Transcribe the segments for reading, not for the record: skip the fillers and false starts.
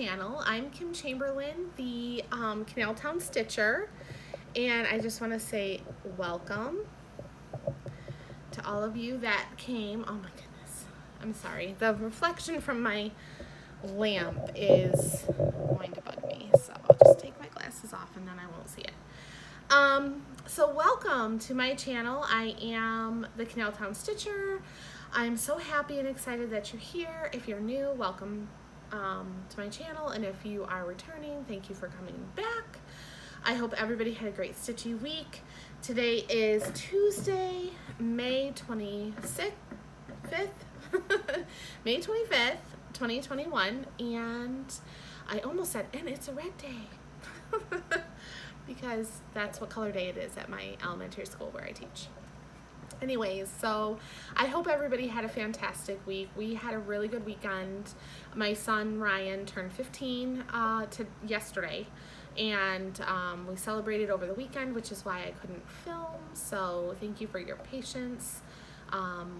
channel. I'm Kim Chamberlain, the Canal Town Stitcher, and I just want to say welcome to all of you that came. Oh my goodness, I'm sorry. The reflection from my lamp is going to bug me, so I'll just take my glasses off and then I won't see it. So welcome to my channel. I am the Canal Town Stitcher. I'm so happy and excited that you're here. If you're new, welcome to my channel, and if you are returning, thank you for coming back. I hope everybody had a great stitchy week. Today is Tuesday, May 25th, May 25th, 2021, and I almost said, and it's a red day, because that's what color day it is at my elementary school where I teach. Anyways, so I hope everybody had a fantastic week. We had a really good weekend. My son Ryan turned 15 yesterday, and we celebrated over the weekend, which is why I couldn't film. So thank you for your patience,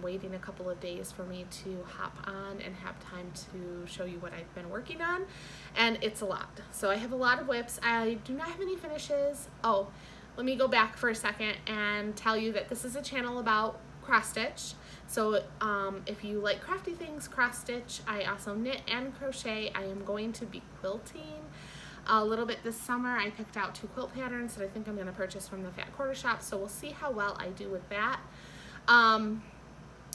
waiting a couple of days for me to hop on and have time to show you what I've been working on. And it's a lot. So I have a lot of whips. I do not have any finishes. Oh, let me go back for a second and tell you that this is a channel about cross stitch. So if you like crafty things, cross stitch. I also knit and crochet. I am going to be quilting a little bit this summer. I picked out 2 quilt patterns that I think I'm going to purchase from the Fat Quarter Shop, so we'll see how well I do with that. I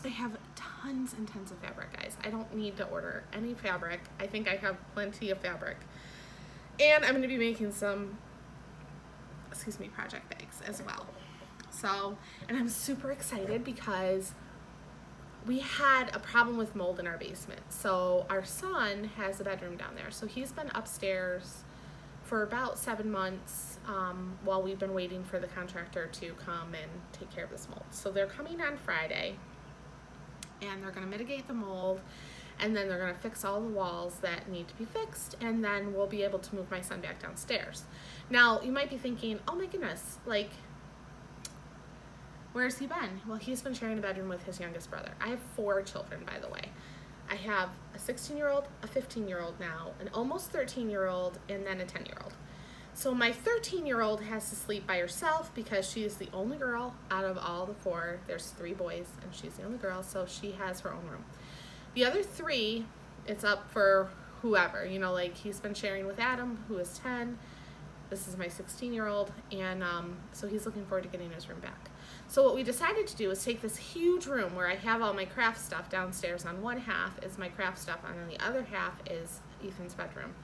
have tons and tons of fabric, guys. I don't need to order any fabric. I think I have plenty of fabric. And I'm going to be making some project bags as well. So, and I'm super excited because we had a problem with mold in our basement. So our son has a bedroom down there. So he's been upstairs for about 7 months while we've been waiting for the contractor to come and take care of this mold. So they're coming on Friday, and they're going to mitigate the mold, and then they're going to fix all the walls that need to be fixed, and then we'll be able to move my son back downstairs. Now, you might be thinking, oh my goodness, like, where's he been? Well, he's been sharing a bedroom with his youngest brother. I have 4 children, by the way. I have a 16-year-old, a 15-year-old now, an almost 13-year-old, and then a 10-year-old. So my 13-year-old has to sleep by herself because she is the only girl out of all the 4. There's 3 boys, and she's the only girl, so she has her own room. The other 3, it's up for whoever, you know, like he's been sharing with Adam, who is 10. This is my 16-year-old, and so he's looking forward to getting his room back. So what we decided to do is take this huge room where I have all my craft stuff downstairs. On one half is my craft stuff, and then the other half is Ethan's bedroom.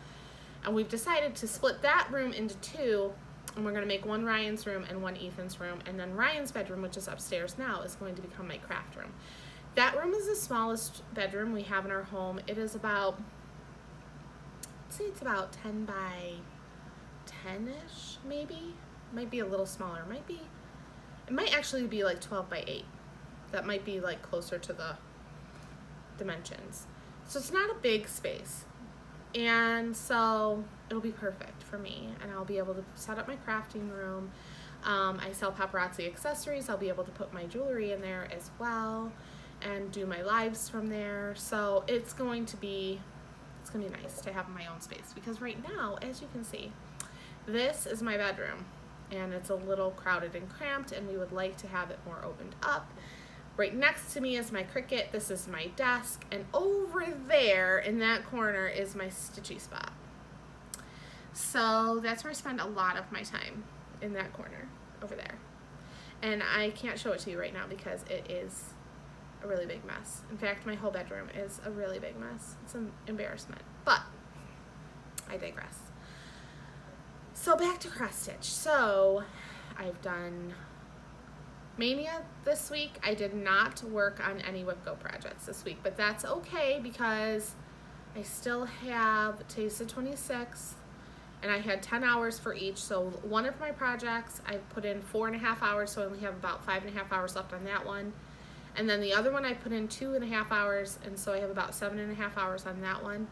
And we've decided to split that room into 2, and we're going to make one Ryan's room and one Ethan's room, and then Ryan's bedroom, which is upstairs now, is going to become my craft room. That room is the smallest bedroom we have in our home. It is about, let's say it's about 10 by 10-ish, maybe. Might be a little smaller. It might actually be like 12 by 8. That might be like closer to the dimensions. So it's not a big space. And so it'll be perfect for me, and I'll be able to set up my crafting room. I sell paparazzi accessories. I'll be able to put my jewelry in there as well and do my lives from there. So it's going to be nice to have my own space, because right now, as you can see, this is my bedroom, and it's a little crowded and cramped, and we would like to have it more opened up. Right next to me is my Cricut. This is my desk, and over there in that corner is my stitchy spot. So that's where I spend a lot of my time, in that corner over there. And I can't show it to you right now because it is a really big mess. In fact, my whole bedroom is a really big mess. It's an embarrassment, but I digress. So back to cross stitch. So I've done Maynia this week. I did not work on any Whip Go projects this week, but that's okay because I still have, today's the 26th, and I had 10 hours for each. So one of my projects, I put in 4.5 hours, so I only have about 5.5 hours left on that one. And then the other one I put in 2.5 hours, and so I have about 7.5 hours on that one.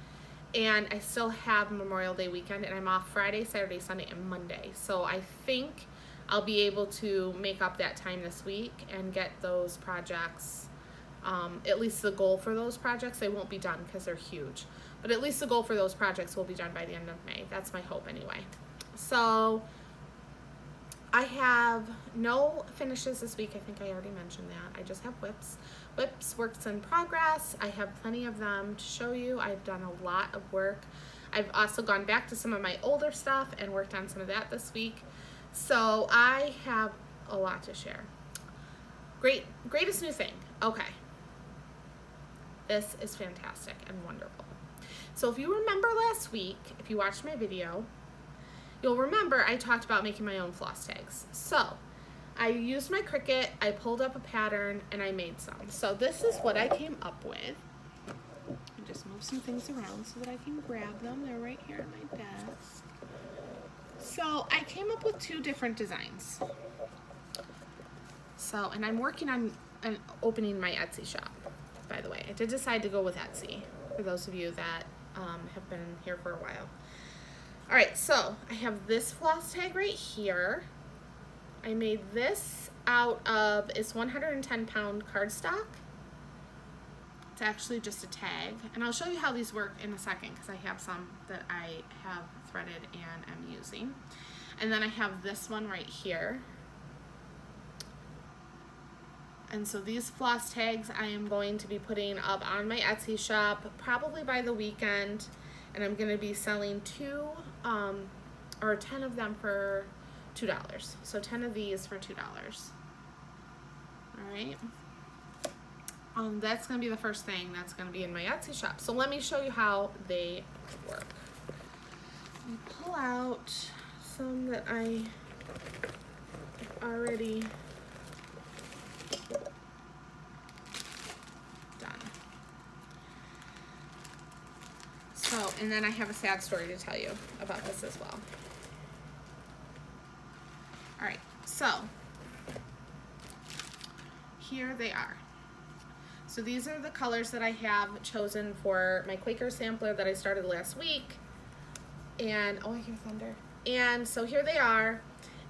And I still have Memorial Day weekend, and I'm off Friday, Saturday, Sunday, and Monday. So I think I'll be able to make up that time this week and get those projects, at least the goal for those projects. They won't be done because they're huge. But at least the goal for those projects will be done by the end of May. That's my hope anyway. So I have no finishes this week. I think I already mentioned that. I just have whips. Whips, works in progress. I have plenty of them to show you. I've done a lot of work. I've also gone back to some of my older stuff and worked on some of that this week. So I have a lot to share. Greatest new thing. Okay. This is fantastic and wonderful. So if you remember last week, if you watched my video, you'll remember I talked about making my own floss tags. So I used my Cricut, I pulled up a pattern, and I made some. So this is what I came up with. I just move some things around so that I can grab them. They're right here on my desk. So I came up with 2 different designs. So, and I'm working on opening my Etsy shop, by the way. I did decide to go with Etsy, for those of you that have been here for a while. All right, so I have this floss tag right here. I made this out of, it's 110-pound cardstock. It's actually just a tag, and I'll show you how these work in a second because I have some that I have threaded and am using. And then I have this one right here. And so these floss tags I am going to be putting up on my Etsy shop probably by the weekend, and I'm going to be selling 2 or 10 of them for $2. So 10 of these for $2. All right. That's going to be the first thing that's going to be in my Etsy shop. So let me show you how they work. Let me pull out some that I have already done. So, and then I have a sad story to tell you about this as well. All right, so here they are. So these are the colors that I have chosen for my Quaker sampler that I started last week. And, oh, I hear thunder. And so here they are,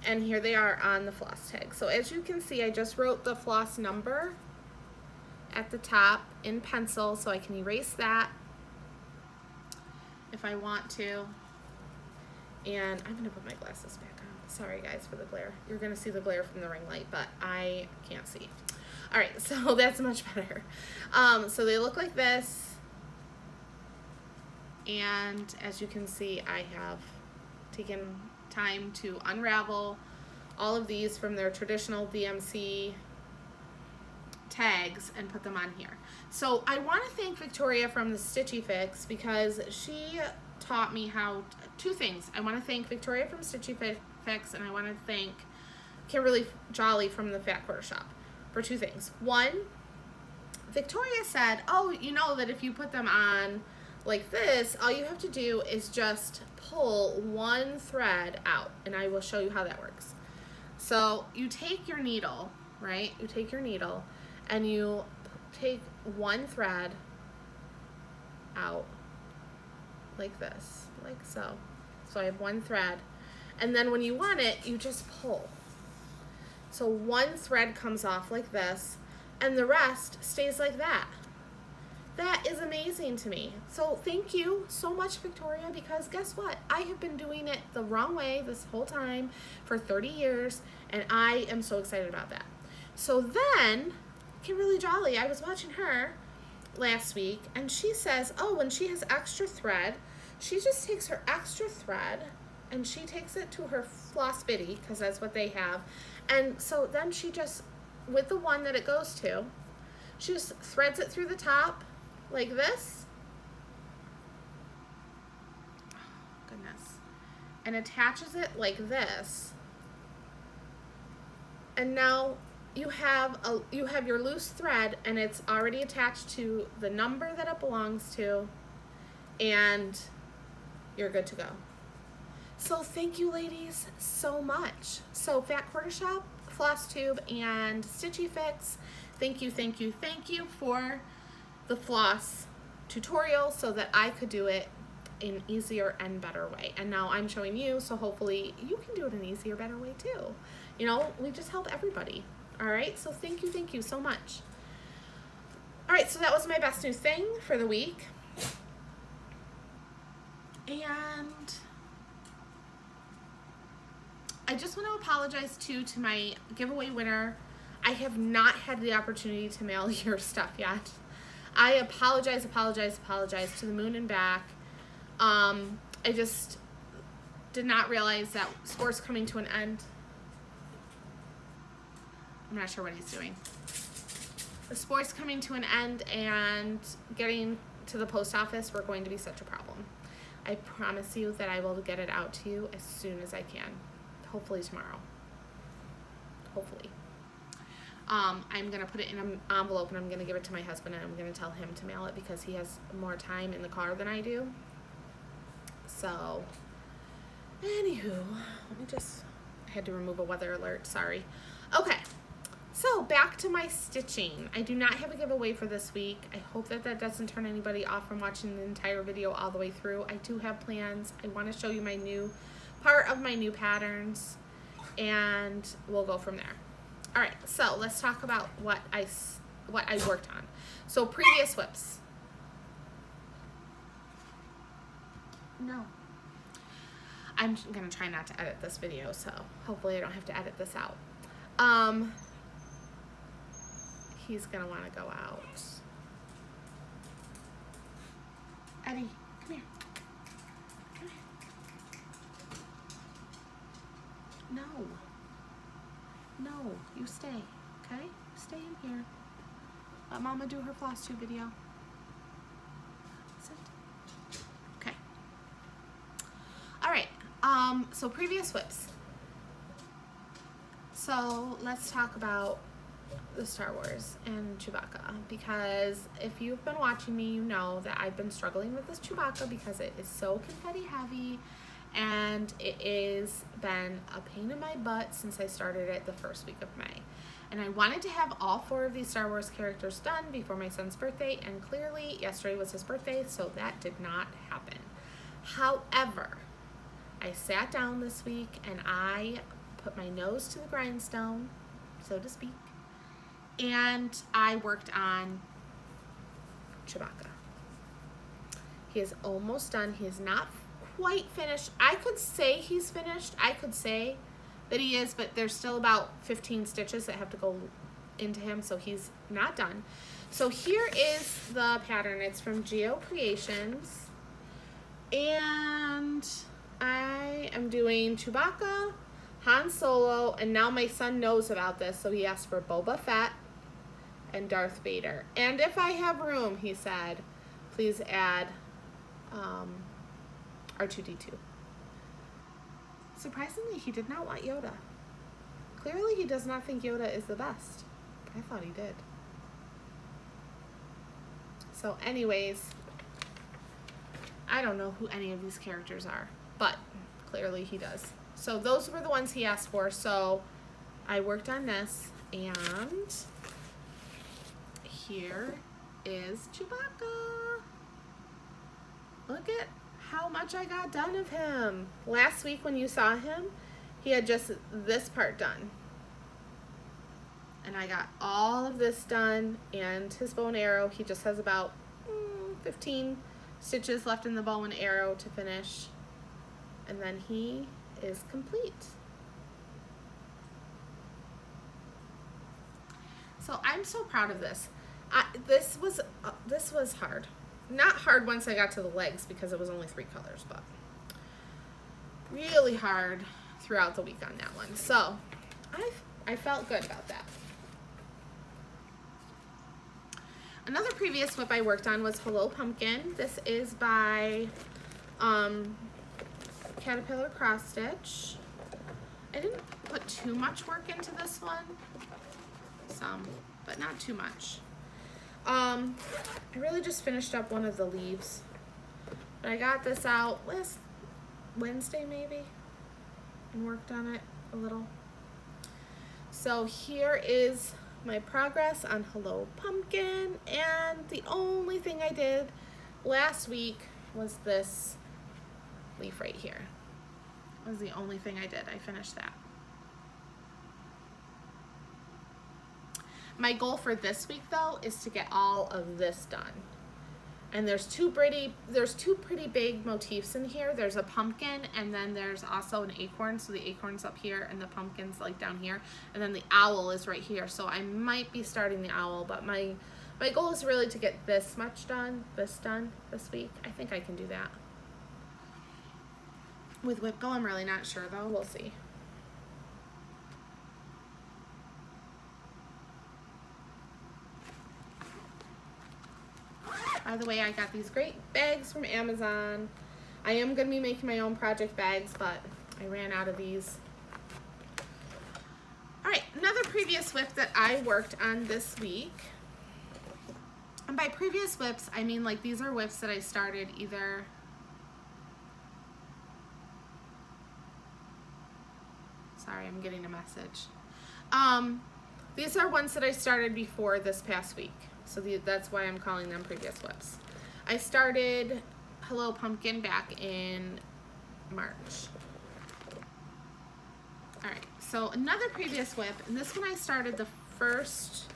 and here they are on the floss tag. So as you can see, I just wrote the floss number at the top in pencil, so I can erase that if I want to. And I'm gonna put my glasses back on. Sorry guys for the glare. You're gonna see the glare from the ring light, but I can't see. All right, so that's much better. So they look like this. And as you can see, I have taken time to unravel all of these from their traditional DMC tags and put them on here. So I want to thank Victoria from the Stitchy Fix because she taught me how, 2 things. I want to thank Victoria from Stitchy Fix, and I want to thank Kimberly Jolly from the Fat Quarter Shop for 2 things. One, Victoria said, oh, you know that if you put them on like this, all you have to do is just pull 1 thread out, and I will show you how that works. So you take your needle, right? You take your needle and you take 1 thread out like this, like so. So I have 1 thread, and then when you want it, you just pull. So 1 thread comes off like this, and the rest stays like that. That is amazing to me. So thank you so much, Victoria, because guess what? I have been doing it the wrong way this whole time for 30 years, and I am so excited about that. So then, Kimberly Jolly, I was watching her last week, and she says, oh, when she has extra thread, she just takes her extra thread, and she takes it to her floss bitty, because that's what they have, and so then she just, with the one that it goes to, she just threads it through the top, like this. Oh, goodness. And attaches it like this. And now you have your loose thread, and it's already attached to the number that it belongs to, and you're good to go. So thank you, ladies, so much. So Fat Quarter Shop, Flosstube, and Stitchy Fix, thank you, thank you, thank you for the floss tutorial so that I could do it in easier and better way. And now I'm showing you, so hopefully you can do it in easier, better way too. You know, we just help everybody. All right, so thank you so much. All right, so that was my best new thing for the week. And I just want to apologize too to my giveaway winner. I have not had the opportunity to mail your stuff yet. I apologize to the moon and back. I just did not realize that school's coming to an end. I'm not sure what he's doing. The sport's coming to an end, and getting to the post office were going to be such a problem. I promise you that I will get it out to you as soon as I can. Hopefully tomorrow. Hopefully. I'm going to put it in an envelope, and I'm going to give it to my husband, and I'm going to tell him to mail it because he has more time in the car than I do. So, anywho, I had to remove a weather alert, sorry. Okay, so back to my stitching. I do not have a giveaway for this week. I hope that that doesn't turn anybody off from watching the entire video all the way through. I do have plans. I want to show you my new part of my new patterns, and we'll go from there. All right, so let's talk about what I worked on. So previous whips. No. I'm gonna try not to edit this video, so hopefully I don't have to edit this out. He's gonna wanna go out. Eddie, come here. Come here. No. No, you stay, okay? Stay in here. Let Mama do her Flosstube video. Sit. Okay. All right, so previous whips. So let's talk about the Star Wars and Chewbacca, because if you've been watching me, you know that I've been struggling with this Chewbacca because it is so confetti heavy, and it has been a pain in my butt since I started it the first week of May. And I wanted to have all 4 of these Star Wars characters done before my son's birthday, and clearly yesterday was his birthday, so that did not happen. However, I sat down this week and I put my nose to the grindstone, so to speak, and I worked on Chewbacca. He is almost done. He is not quite finished. I could say he's finished. I could say that he is, but there's still about 15 stitches that have to go into him, so he's not done. So here is the pattern. It's from Geo Creations, and I am doing Chewbacca, Han Solo, and now my son knows about this, so he asked for Boba Fett and Darth Vader. And if I have room, he said, please add R2-D2. Surprisingly, he did not want Yoda. Clearly, he does not think Yoda is the best. I thought he did. So anyways, I don't know who any of these characters are, but clearly he does. So those were the ones he asked for, so I worked on this, and here is Chewbacca. Look at how much I got done of him. Last week when you saw him, he had just this part done. And I got all of this done, and his bow and arrow, he just has about 15 stitches left in the bow and arrow to finish. And then he is complete. So I'm so proud of this. This was hard. Not hard once I got to the legs because it was only 3 colors, but really hard throughout the week on that one. So I felt good about that. Another previous whip I worked on was Hello Pumpkin. This is by Caterpillar Cross Stitch. I didn't put too much work into this one. Some, but not too much. I really just finished up one of the leaves. But I got this out last Wednesday maybe and worked on it a little. So here is my progress on Hello Pumpkin, and the only thing I did last week was this leaf right here. That was the only thing I did. I finished that. My goal for this week though is to get all of this done. And there's two pretty big motifs in here. There's a pumpkin, and then there's also an acorn. So the acorn's up here and the pumpkin's like down here. And then the owl is right here. So I might be starting the owl, but my goal is really to get this much done, this week. I think I can do that. With whip go, I'm really not sure though. We'll see. By the way, I got these great bags from Amazon. I am going to be making my own project bags, but I ran out of these. All right, another previous whip that I worked on this week. And by previous whips, I mean like these are whips that I started either... Sorry, I'm getting a message. These are ones that I started before this past week. So that's why I'm calling them previous whips. I started Hello Pumpkin back in March. All right, so another previous whip, and this one I started the first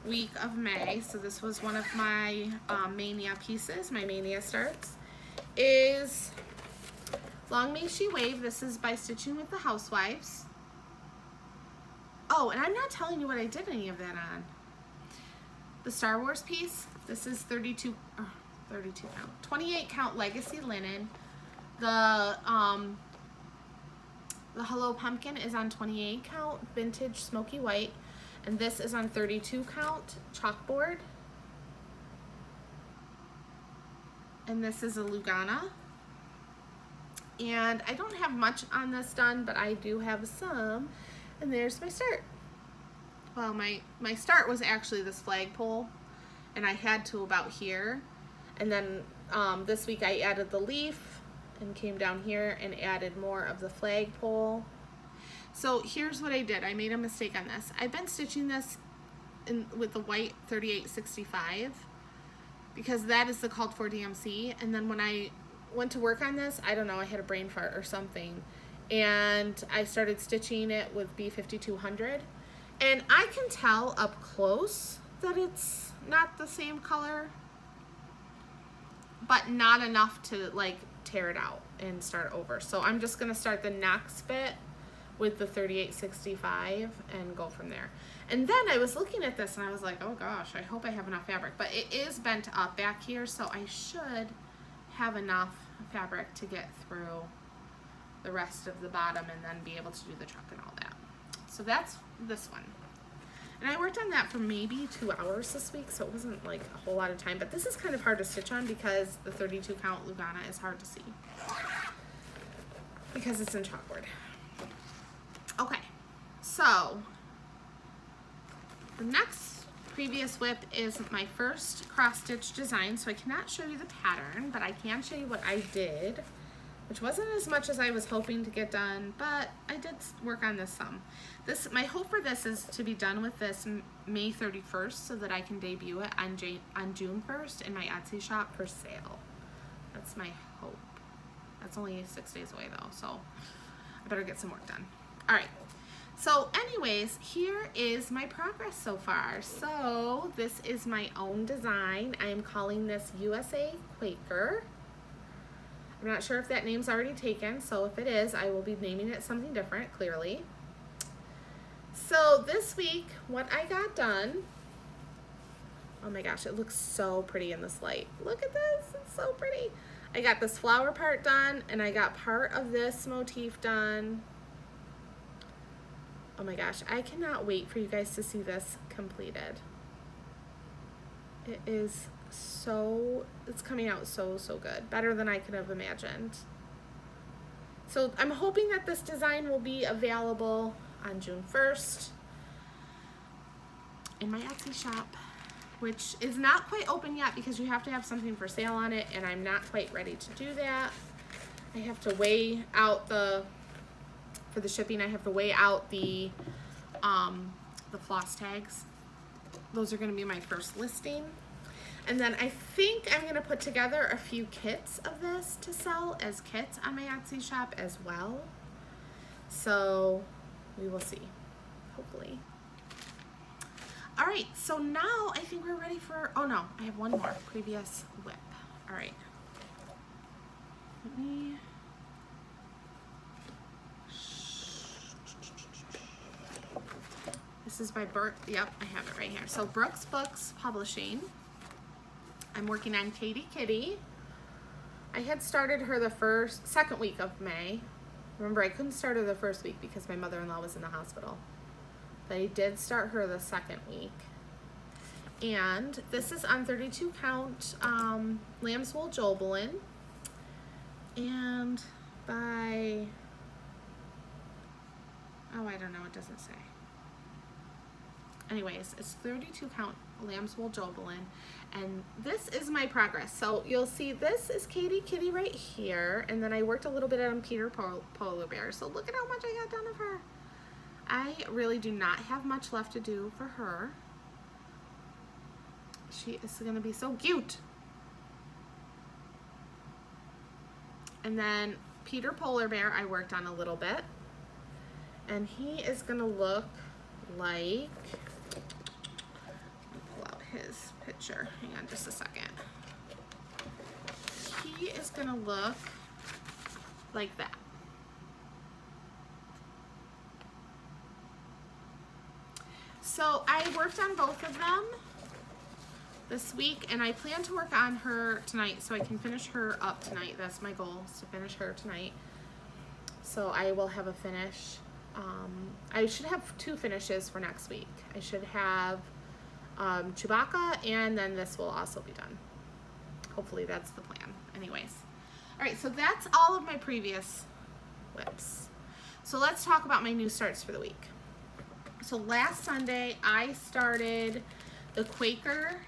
week of May. So this was one of my Maynia pieces, my Maynia starts, is Long May She Wave. This is by Stitching with the Housewives. Oh, and I'm not telling you what I did any of that on. The Star Wars piece, this is 28 count legacy linen. The Hello Pumpkin is on 28 count vintage smoky white, and this is on 32 count chalkboard. And this is a Lugana. And I don't have much on this done, but I do have some. And there's my start. Well, my start was actually this flagpole, and I had to about here. And then this week I added the leaf and came down here and added more of the flagpole. So here's what I did. I made a mistake on this. I've been stitching this with the white 3865 because that is the called for DMC. And then when I went to work on this, I don't know, I had a brain fart or something. And I started stitching it with B5200. And I can tell up close that it's not the same color, but not enough to like tear it out and start over. So I'm just gonna start the next bit with the 3865 and go from there. And then I was looking at this and I was like, oh gosh, I hope I have enough fabric. But it is bent up back here, so I should have enough fabric to get through the rest of the bottom and then be able to do the truck and all that. So that's this one. And I worked on that for maybe 2 hours this week, so it wasn't like a whole lot of time, but this is kind of hard to stitch on because the 32 count Lugana is hard to see because it's in chalkboard. Okay, so the next previous whip is my first cross stitch design, so I cannot show you the pattern, but I can show you what I did, which wasn't as much as I was hoping to get done, but I did work on this some. My hope for this is to be done with this May 31st so that I can debut it on June 1st in my Etsy shop for sale. That's my hope. That's only 6 days away though, so I better get some work done. All right, so anyways, here is my progress so far. So this is my own design. I am calling this USA Quaker. I'm not sure if that name's already taken, so if it is, I will be naming it something different, clearly. So this week, what I got done, oh my gosh, it looks so pretty in this light. Look at this, it's so pretty. I got this flower part done, and I got part of this motif done. Oh my gosh, I cannot wait for you guys to see this completed. It is so, it's coming out so good, better than I could have imagined. So I'm hoping that this design will be available on June 1st in my Etsy shop, which is not quite open yet because you have to have something for sale on it, and I'm not quite ready to do that. I have to weigh out for the shipping, I have to weigh out the floss tags. Those are gonna be my first listing. And then I think I'm gonna put together a few kits of this to sell as kits on my Etsy shop as well. So we will see, hopefully. All right, so now I think we're ready for, oh no, I have one more previous whip. All right. Let me... This is by yep, I have it right here. So Brooks Books Publishing. I'm working on Katie Kitty. I had started her the second week of May. Remember, I couldn't start her the first week because my mother-in-law was in the hospital. But I did start her the second week. And this is on 32 count lamb's wool Jobelin. And by, oh, I don't know, it doesn't say. Anyways, it's 32 count lamb's wool Jobelin, and this is my progress. So you'll see this is Katie Kitty right here, and then I worked a little bit on Peter Polar Bear. So look at how much I got done of her. I really do not have much left to do for her. She is gonna be so cute. And then Peter Polar Bear I worked on a little bit, and he is gonna look like, pull out his picture, hang on just a second. He is gonna look like that. So I worked on both of them this week, and I plan to work on her tonight so I can finish her up tonight. That's my goal, is to finish her tonight. So I will have a finish. I should have 2 finishes for next week. I should have Chewbacca, and then this will also be done. Hopefully that's the plan. Anyways. Alright, so that's all of my previous whips. So let's talk about my new starts for the week. So last Sunday I started the Quaker.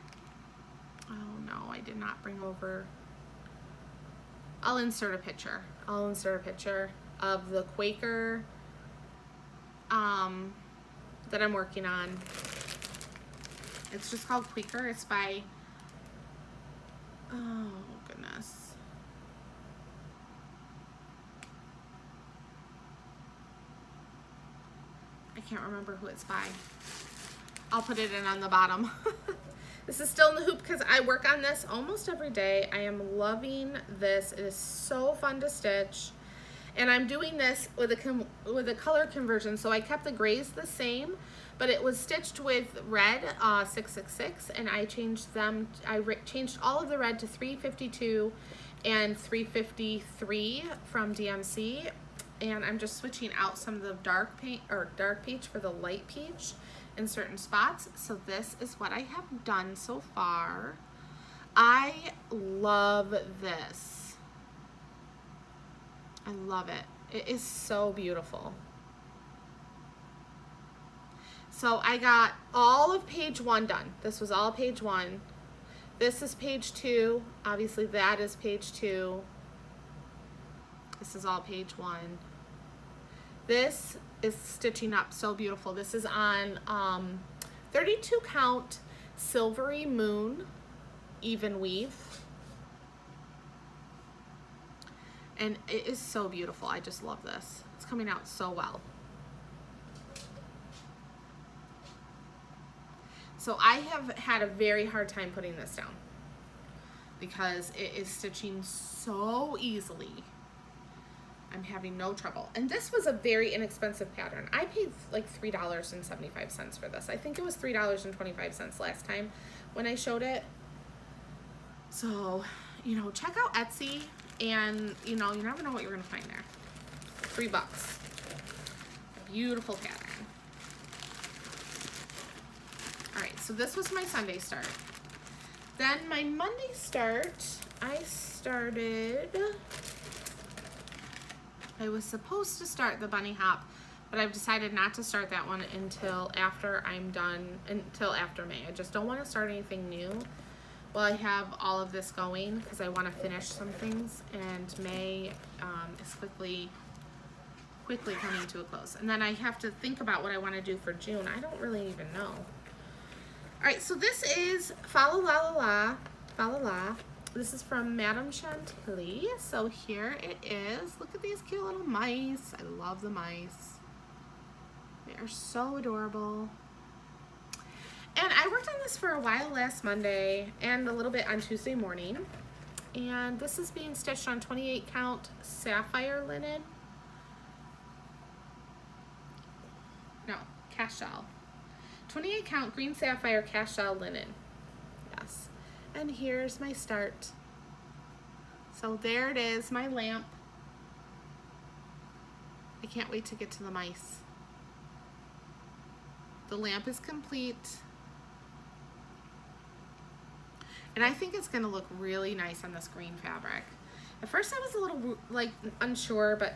Oh no, I did not bring over. I'll insert a picture. I'll insert a picture of the Quaker that I'm working on. It's just called Quaker. It's by, oh goodness. I can't remember who it's by. I'll put it in on the bottom. This is still in the hoop because I work on this almost every day. I am loving this. It is so fun to stitch. And I'm doing this with a color conversion. So I kept the grays the same, but it was stitched with red 666, and I changed them. I changed all of the red to 352 and 353 from DMC. And I'm just switching out some of the dark paint or dark peach for the light peach in certain spots. So this is what I have done so far. I love this. I love it. It is so beautiful. So I got all of page 1 done. This was all page 1. This is page 2. Obviously that is page 2. This is all page 1. This is stitching up so beautiful. This is on 32 count Silvery Moon even weave. And it is so beautiful. I just love this. It's coming out so well. So I have had a very hard time putting this down because it is stitching so easily. I'm having no trouble. And this was a very inexpensive pattern. I paid like $3.75 for this. I think it was $3.25 last time when I showed it. So, you know, check out Etsy, and you know, you never know what you're gonna find there. $3. A beautiful pattern. All right, so this was my Sunday start. Then my Monday start, I was supposed to start the bunny hop, but I've decided not to start that one until after I'm done, until after May. I just don't want to start anything new while I have all of this going, because I want to finish some things, and May is quickly coming to a close. And then I have to think about what I want to do for June. I don't really even know. All right, so this is Fa La La La La La. This is from Madame Chantilly. So here it is. Look at these cute little mice. I love the mice. They are so adorable. And I worked on this for a while last Monday and a little bit on Tuesday morning. and this is being stitched on 28 count sapphire linen. No, cashel. 28 count green sapphire cashel linen. Yes. And here's my start. So there it is, my lamp. I can't wait to get to the mice. The lamp is complete. And I think it's gonna look really nice on this green fabric. At first I was a little like unsure, but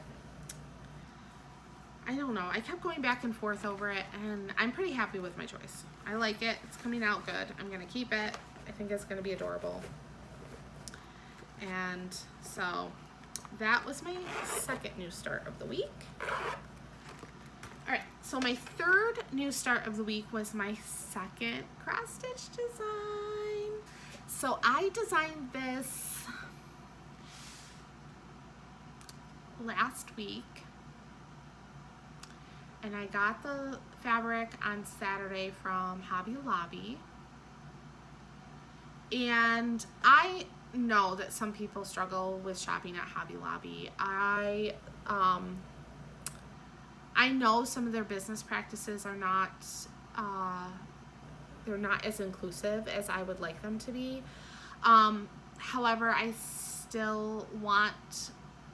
I don't know. I kept going back and forth over it, and I'm pretty happy with my choice. I like it. It's coming out good. I'm gonna keep it. I think it's gonna be adorable. And so that was my second new start of the week. All right, so my third new start of the week was my second cross stitch design. So I designed this last week, and I got the fabric on Saturday from Hobby Lobby. And I know that some people struggle with shopping at Hobby Lobby. I know some of their business practices are not, they're not as inclusive as I would like them to be. However, I still want,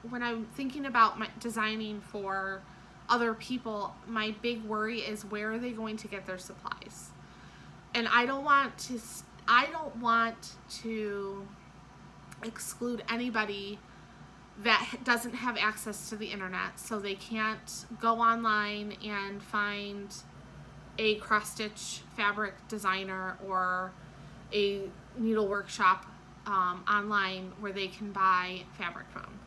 when I'm thinking about designing for other people, my big worry is where are they going to get their supplies? And I don't want to exclude anybody that doesn't have access to the internet, so they can't go online and find a cross-stitch fabric designer or a needle workshop online where they can buy fabric from.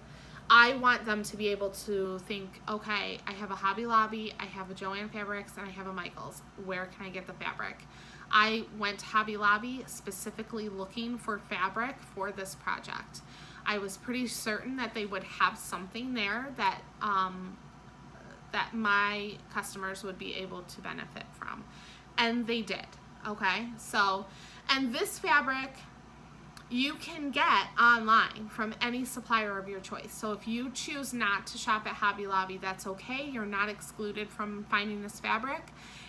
I want them to be able to think, okay, I have a Hobby Lobby, I have a Joann Fabrics, and I have a Michaels. Where can I get the fabric? I went to Hobby Lobby specifically looking for fabric for this project. I was pretty certain that they would have something there that that my customers would be able to benefit from, and they did. Okay, so, and this fabric you can get online from any supplier of your choice. So if you choose not to shop at Hobby Lobby, that's okay. You're not excluded from finding this fabric.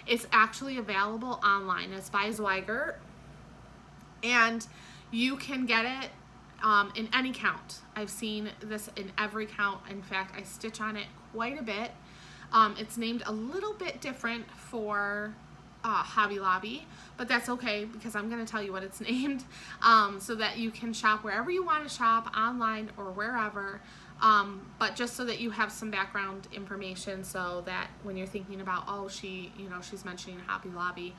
It's actually available online. It's by Zweigert, and you can get it in any count. I've seen this in every count. In fact, I stitch on it quite a bit. It's named a little bit different for Hobby Lobby, but that's okay because I'm going to tell you what it's named, so that you can shop wherever you want to shop, online or wherever, but just so that you have some background information, so that when you're thinking about, oh, she's mentioning Hobby Lobby,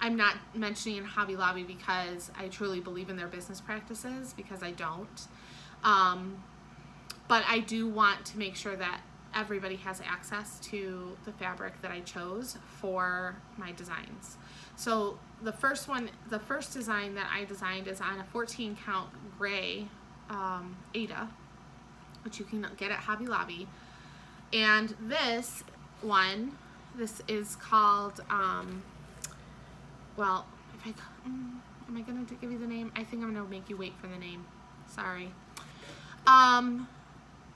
I'm not mentioning Hobby Lobby because I truly believe in their business practices, because I don't, but I do want to make sure that everybody has access to the fabric that I chose for my designs. So the first design that I designed is on a 14 count gray Ada, which you can get at Hobby Lobby. And this is called, well, am I gonna give you the name? I think I'm gonna make you wait for the name. Sorry.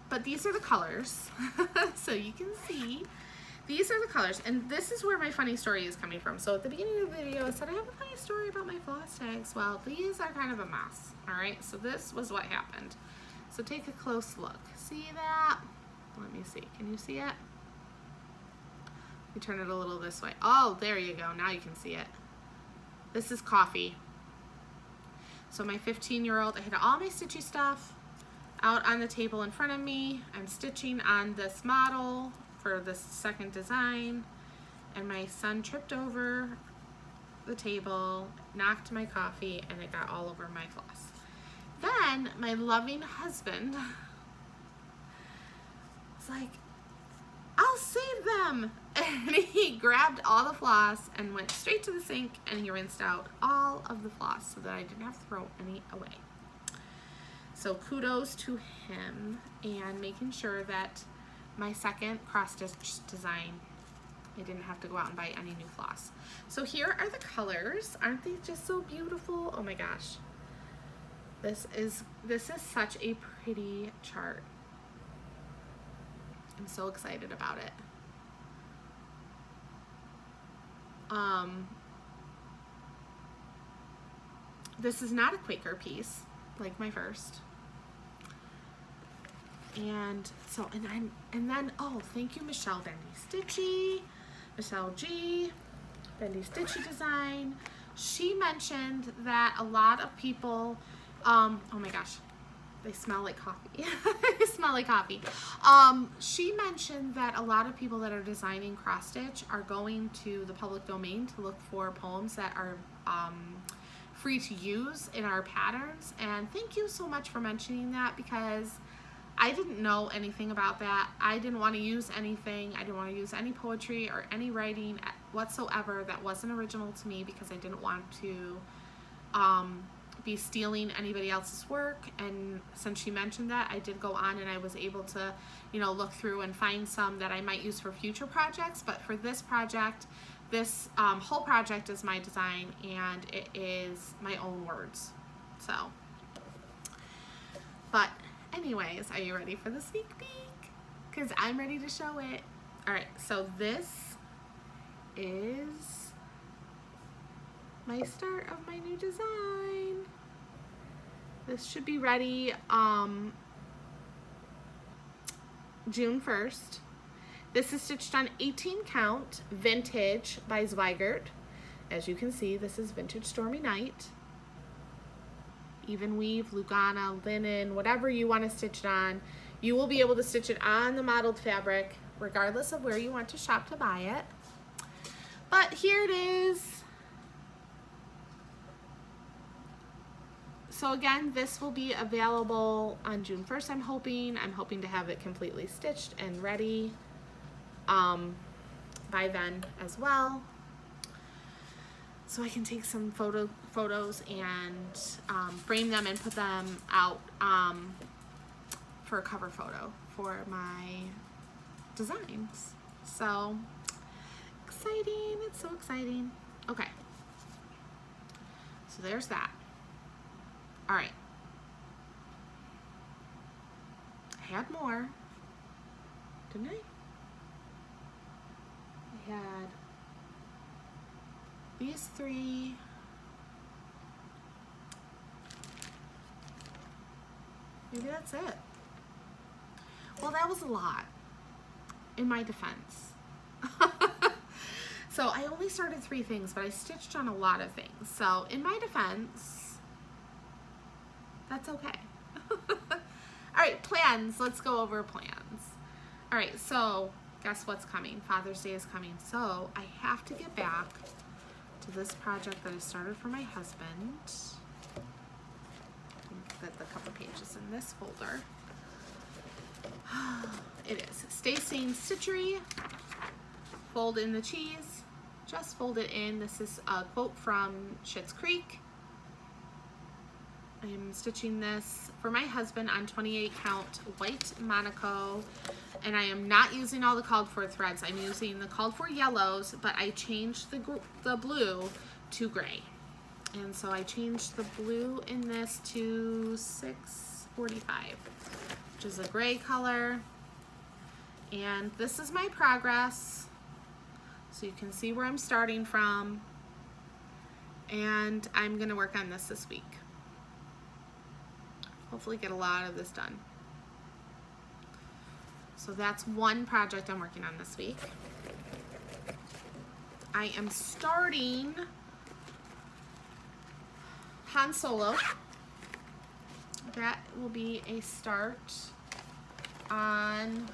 But these are the colors, so you can see. These are the colors, and this is where my funny story is coming from. So at the beginning of the video, I said I have a funny story about my floss tags. Well, these are kind of a mess, all right? So this was what happened. So take a close look. See that? Let me see. Can you see it? Let me turn it a little this way. Oh, there you go. Now you can see it. This is coffee. So my 15-year-old, I had all my stitchy stuff out on the table in front of me. I'm stitching on this model for this second design, and my son tripped over the table, knocked my coffee, and it got all over my floss. Then my loving husband was like, I'll save them, and he grabbed all the floss and went straight to the sink, and he rinsed out all of the floss so that I didn't have to throw any away. So kudos to him, and making sure that my second cross-stitch design, I didn't have to go out and buy any new floss. So here are the colors. Aren't they just so beautiful? Oh my gosh. This is such a pretty chart. I'm so excited about it. This is not a Quaker piece, like my first. And so, and then, oh, thank you, Michelle Stitchy, Michelle G, Bendy Stitchy Design. She mentioned that a lot of people, oh my gosh, they smell like coffee. They smell like coffee. She mentioned that a lot of people that are designing cross stitch are going to the public domain to look for poems that are free to use in our patterns. And thank you so much for mentioning that, because I didn't know anything about that. I didn't want to use anything. I didn't want to use any poetry or any writing whatsoever that wasn't original to me, because I didn't want to be stealing anybody else's work. And since she mentioned that, I did go on and I was able to, you know, look through and find some that I might use for future projects. But for this project, this whole project is my design, and it is my own words. So, but anyways, are you ready for the sneak peek? Because I'm ready to show it. All right, so this is my start of my new design. This should be ready June 1st. This is stitched on 18 count, vintage by Zweigert. As you can see, this is vintage Stormy Night. Even weave, Lugana, linen, whatever you want to stitch it on, you will be able to stitch it on the modeled fabric, regardless of where you want to shop to buy it. But here it is. So again, this will be available on June 1st, I'm hoping to have it completely stitched and ready by then as well. So I can take some photos and frame them and put them out for a cover photo for my designs. So exciting, it's so exciting. Okay, so there's that. All right, I had more, didn't I? I had these three. Maybe that's it. Well, that was a lot, in my defense. So I only started 3 things, but I stitched on a lot of things. So in my defense, that's okay. All right, plans. Let's go over plans. All right, so guess what's coming? Father's Day is coming. So I have to get back to this project that I started for my husband. That the cover page is in this folder. It is Stay Sane Stitchery. Fold in the cheese. Just fold it in. This is a quote from Schitt's Creek. I'm stitching this for my husband on 28 count white Monaco, and I am not using all the called for threads. I'm using the called for yellows, but I changed the blue to gray. And so I changed the blue in this to 645, which is a gray color. And this is my progress. So you can see where I'm starting from. And I'm gonna work on this week. Hopefully get a lot of this done. So that's one project I'm working on this week. I am starting Han Solo. That will be a start on,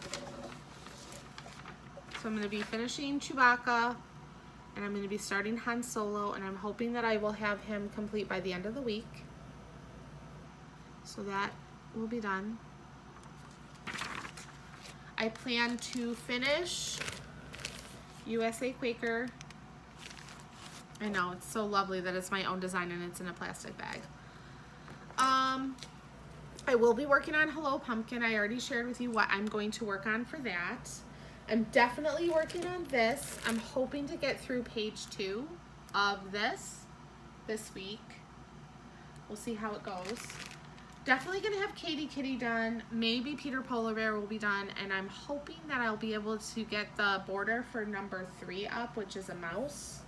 so I'm going to be finishing Chewbacca, and I'm going to be starting Han Solo, and I'm hoping that I will have him complete by the end of the week. So that will be done. I plan to finish USA Quaker. I know, it's so lovely that it's my own design and it's in a plastic bag. I will be working on Hello Pumpkin. I already shared with you what I'm going to work on for that. I'm definitely working on this. I'm hoping to get through page 2 of this week. We'll see how it goes. Definitely gonna have Katie Kitty done. Maybe Peter Polar Bear will be done, and I'm hoping that I'll be able to get the border for number 3 up, which is a mouse.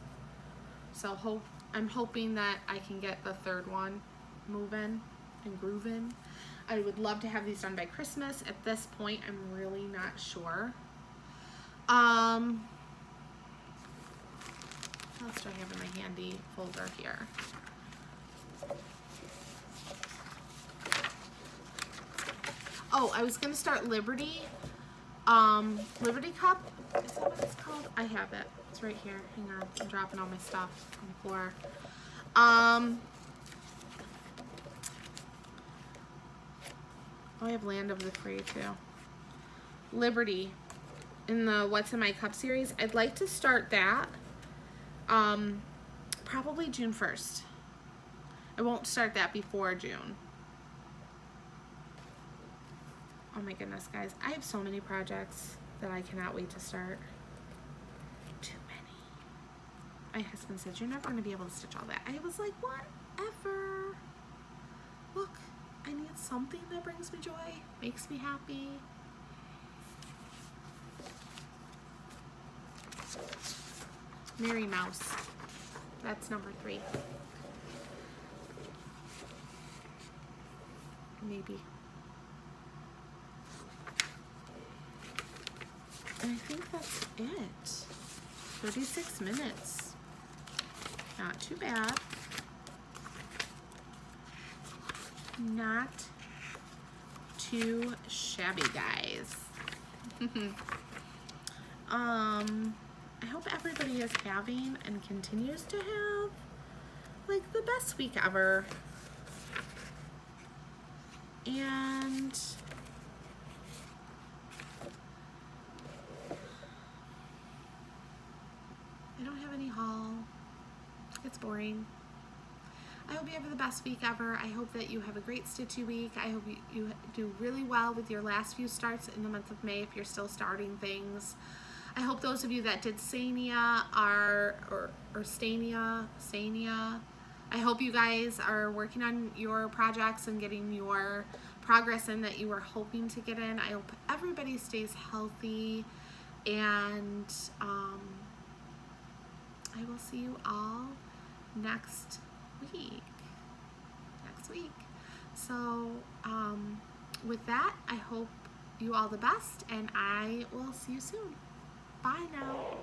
So I'm hoping that I can get the 3rd one moving and grooving. I would love to have these done by Christmas. At this point, I'm really not sure. What else do I have in my handy folder here? Oh, I was gonna start Liberty. Liberty Cup. Is that what it's called? I have it. It's right here. Hang on. I'm dropping all my stuff on the floor. Oh, I have Land of the Free too. Liberty in the What's in My Cup series. I'd like to start that. Probably June 1st. I won't start that before June. Oh my goodness, guys. I have so many projects that I cannot wait to start. Too many. My husband said, you're never going to be able to stitch all that. I was like, whatever. Look, I need something that brings me joy, makes me happy. Mary Mouse. That's number 3. Maybe. And I think that's it. 36 minutes. Not too bad. Not too shabby, guys. I hope everybody is having and continues to have like the best week ever. And I don't have any haul. It's boring. I hope you have the best week ever. I hope that you have a great stitchy week. I hope you do really well with your last few starts in the month of May if you're still starting things. I hope those of you that did Sania or Sania, I hope you guys are working on your projects and getting your progress in that you were hoping to get in. I hope everybody stays healthy, and I will see you all next week. So with that, I hope you all the best, and I will see you soon. Bye now.